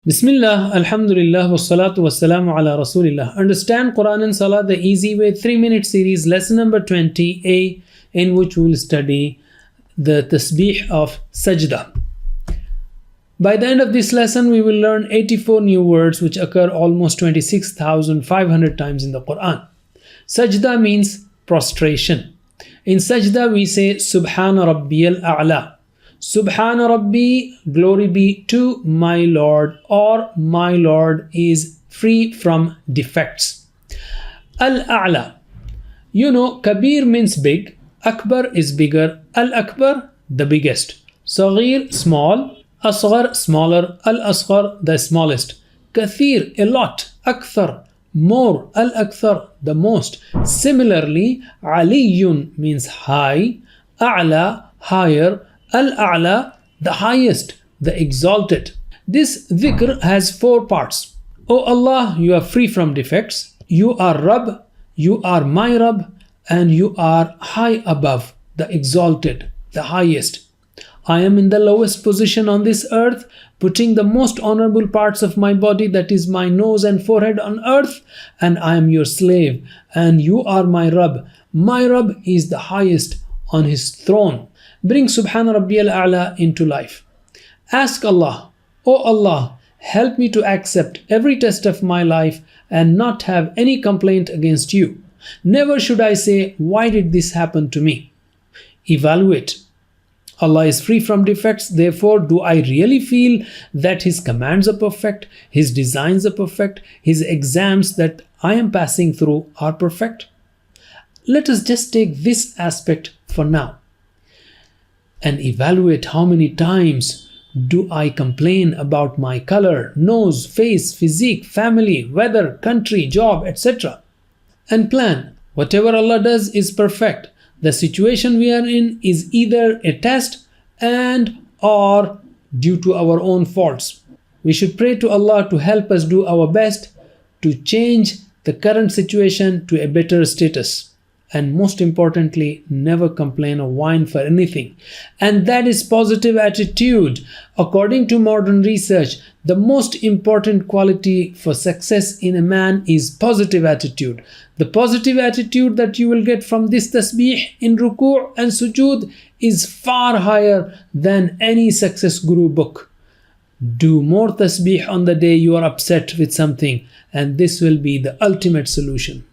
Bismillah, Alhamdulillah, wassalatu wassalamu ala Rasulillah. Understand Quran and Salah the easy way 3-minute series, lesson number 20a, in which we will study the tasbih of Sajda. By the end of this lesson, we will learn 84 new words which occur almost 26,500 times in the Quran. Sajda means prostration. In Sajda, we say Subhana Rabbiyal A'la. Subhana Rabbi, glory be to my Lord, or my Lord is free from defects. Al-A'la. You know, Kabir means big, Akbar is bigger, Al-Akbar, the biggest. Saghir, small, Asghar, smaller, Al-Asghar, the smallest. Kathir, a lot, Akthar, more, Al-Akthar, the most. Similarly, Aliyun means high, A'la, higher, Al-A'la, the highest, the exalted. This dhikr has 4 parts. O Allah, you are free from defects. You are Rabb, you are my Rabb, and you are high above, the exalted, the highest. I am in the lowest position on this earth, putting the most honorable parts of my body, that is my nose and forehead, on earth, and I am your slave, and you are my Rabb. My Rabb is the highest on his throne. Bring Subhana Rabbiyal A'la into life. Ask Allah, O Allah, help me to accept every test of my life and not have any complaint against you. Never should I say, why did this happen to me? Evaluate. Allah is free from defects, therefore do I really feel that His commands are perfect, His designs are perfect, His exams that I am passing through are perfect? Let us just take this aspect for now and evaluate how many times do I complain about my color, nose, face, physique, family, weather, country, job, etc. And plan. Whatever Allah does is perfect. The situation we are in is either a test and or due to our own faults. We should pray to Allah to help us do our best to change the current situation to a better status. And most importantly, never complain or whine for anything. And that is positive attitude. According to modern research, the most important quality for success in a man is positive attitude. The positive attitude that you will get from this tasbih in ruku' and sujood is far higher than any success guru book. Do more tasbih on the day you are upset with something, and this will be the ultimate solution.